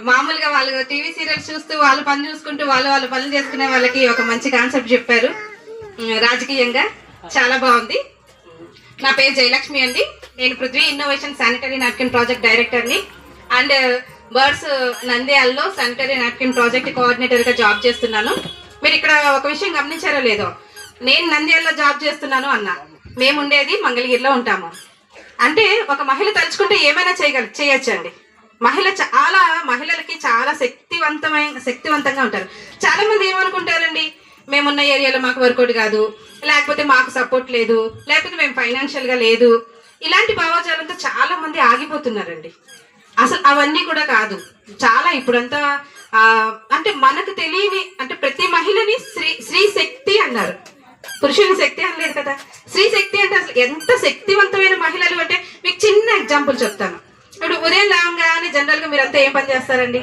మామూలుగా వాళ్ళు TV serials చూస్తూ వాళ్ళ పని చూసుకుంటూ వాళ్ళ పనులు చేసుకునే వాళ్ళకి ఒక మంచి కాన్సెప్ట్ చెప్పారు రాజకీయంగా. చాలా బాగుంది. నా పేరు జయలక్ష్మి అండి. నేను Prithvi innovation sanitary napkin project డైరెక్టర్ని అండ్ బర్డ్స్ నంద్యాలలో శానిటరీ నాప్కిన్ ప్రాజెక్ట్ కోఆర్డినేటర్గా జాబ్ చేస్తున్నాను. మీరు ఇక్కడ ఒక విషయం గమనించారో లేదో, నేను నంద్యాలలో జాబ్ చేస్తున్నాను అన్నా. మేము ఉండేది మంగళగిరిలో ఉంటాము. అంటే ఒక మహిళ తలుచుకుంటే ఏమైనా చేయొచ్చండి. మహిళలకి చాలా శక్తివంతంగా ఉంటారు. చాలా మంది ఏమనుకుంటారండి, మేమున్న ఏరియాలో మాకు వర్కౌట్ కాదు, లేకపోతే మాకు సపోర్ట్ లేదు, లేకపోతే మేము ఫైనాన్షియల్గా లేదు, ఇలాంటి భావజాలంతో చాలా మంది ఆగిపోతున్నారండి. అసలు అవన్నీ కూడా కాదు. చాలా ఇప్పుడంతా అంటే మనకు తెలియని, అంటే ప్రతి మహిళని స్త్రీ శక్తి అన్నారు, పురుషుని శక్తి అనలేదు కదా. స్త్రీ శక్తి అంటే అసలు ఎంత శక్తివంతమైన మహిళలు అంటే మీకు చిన్న ఎగ్జాంపుల్ చెప్తాను. ఇప్పుడు ఉదయం లేవగానే జనరల్గా మీరంతా ఏం పని చేస్తారండి?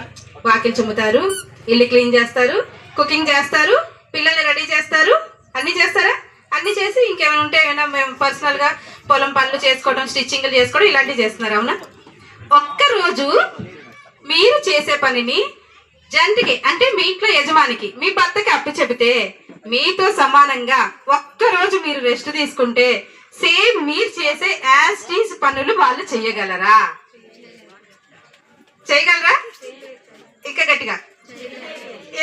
వాకిలు చిమ్ముతారు, ఇల్లు క్లీన్ చేస్తారు, కుకింగ్ చేస్తారు, పిల్లల్ని రెడీ చేస్తారు, అన్నీ చేస్తారా? అన్నీ చేసి ఇంకేమైనా ఉంటే ఏమైనా మేము పర్సనల్గా పొలం పనులు చేసుకోవడం, స్టిచ్చింగ్లు చేసుకోవడం ఇలాంటివి చేస్తున్నారు. అవునా? ఒక్కరోజు మీరు చేసే పనిని జంటికి, అంటే మీ ఇంట్లో యజమానికి, మీ భర్తకి అప్పు చెబితే మీతో సమానంగా ఒక్కరోజు మీరు రెస్ట్ తీసుకుంటే సేమ్ మీరు చేసే యాస్టీస్ పనులు వాళ్ళు చేయగలరా? ఇంకా గట్టిగా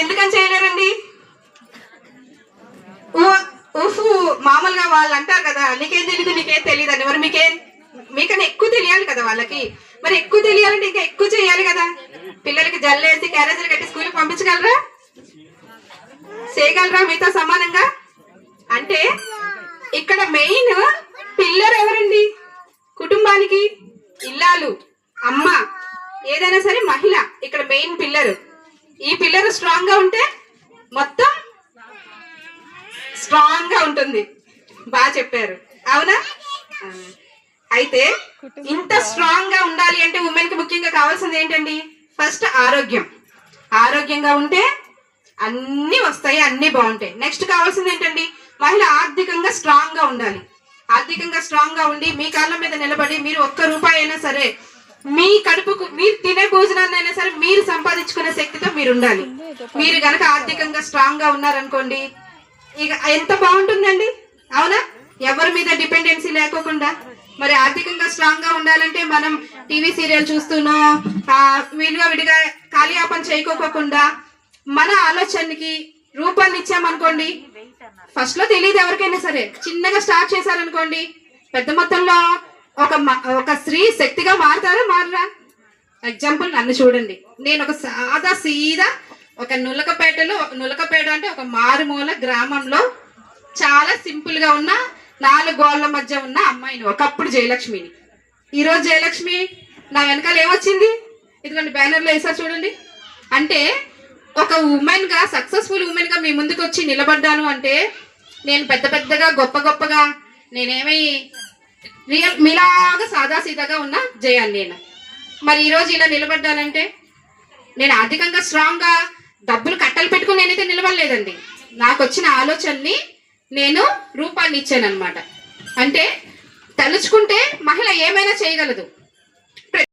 ఎందుకని చేయలేరండి? మామూలుగా వాళ్ళు అంటారు కదా, నీకేం తెలియదు అని. మరి మీకన్నా ఎక్కువ తెలియాలి కదా వాళ్ళకి. మరి ఎక్కువ తెలియాలంటే ఇంకా ఎక్కువ చేయాలి కదా. పిల్లలకి జల్లేసి క్యారేజీలు కట్టి స్కూల్కి పంపించగలరా? చేయగలరా మీతో సమానంగా? అంటే ఇక్కడ మెయిన్ పిల్లర్ ఎవరండి? కుటుంబానికి ఇల్లాలు, అమ్మ, ఏదైనా సరే మహిళ ఇక్కడ మెయిన్ పిల్లర్. ఈ పిల్లర్ స్ట్రాంగ్ గా ఉంటే మొత్తం స్ట్రాంగ్ గా ఉంటుంది. బాగా చెప్పారు, అవునా? అయితే ఇంత స్ట్రాంగ్ గా ఉండాలి అంటే ఉమెన్ కి ముఖ్యంగా కావాల్సింది ఏంటండి? ఫస్ట్ ఆరోగ్యంగా ఉంటే అన్ని వస్తాయి, అన్ని బాగుంటాయి. నెక్స్ట్ కావాల్సింది ఏంటండి? మహిళ ఆర్థికంగా స్ట్రాంగ్ గా ఉండాలి. ఆర్థికంగా స్ట్రాంగ్ గా ఉండి మీ కాళ్ళ మీద నిలబడి మీరు ₹1 అయినా సరే మీ కడుపుకు, మీరు తినే భోజనాన్ని అయినా సరే మీరు సంపాదించుకునే శక్తితో మీరు ఉండాలి. మీరు గనక ఆర్థికంగా స్ట్రాంగ్ గా ఉన్నారనుకోండి, ఇక ఎంత బాగుంటుందండి, అవునా? ఎవరి మీద డిపెండెన్సీ లేకోకుండా. మరి ఆర్థికంగా స్ట్రాంగ్ గా ఉండాలంటే మనం టీవీ సీరియల్ చూస్తూనో విడిగా కాలయాపన చేయకోకుండా మన ఆలోచనకి రూపాన్ని ఇచ్చామనుకోండి, ఫస్ట్ లో తెలియదు ఎవరికైనా సరే, చిన్నగా స్టార్ట్ చేశారనుకోండి, పెద్ద మొత్తంలో ఒక స్త్రీ శక్తిగా మారతారా మారరా? ఎగ్జాంపుల్ నన్ను చూడండి. నేను ఒక సీదా ఒక నులకపేట అంటే ఒక మారుమూల గ్రామంలో చాలా సింపుల్ గా ఉన్న 4 గోళ్ల మధ్య ఉన్న అమ్మాయిని, ఒకప్పుడు జయలక్ష్మిని. ఈరోజు జయలక్ష్మి నా వెనకాల ఏమొచ్చింది? ఇదిగోండి బ్యానర్లో వేసారు చూడండి. అంటే ఒక ఉమెన్ గా, సక్సెస్ఫుల్ ఉమెన్ గా మీ ముందుకు వచ్చి నిలబడ్డాను అంటే నేను పెద్దగా గొప్పగా నేనేమీ మీలాగా సాదాసీదాగా ఉన్న జయాన్ని నేను. మరి ఈరోజు ఇలా నిలబడ్డానంటే నేను ఆర్థికంగా స్ట్రాంగ్ గా డబ్బులు కట్టలు పెట్టుకుని నేనైతే నిలబడలేదండి. నాకు వచ్చిన ఆలోచనని నేను రూపాన్ని ఇచ్చాను అనమాట. అంటే తలుచుకుంటే మహిళ ఏమైనా చేయగలదు.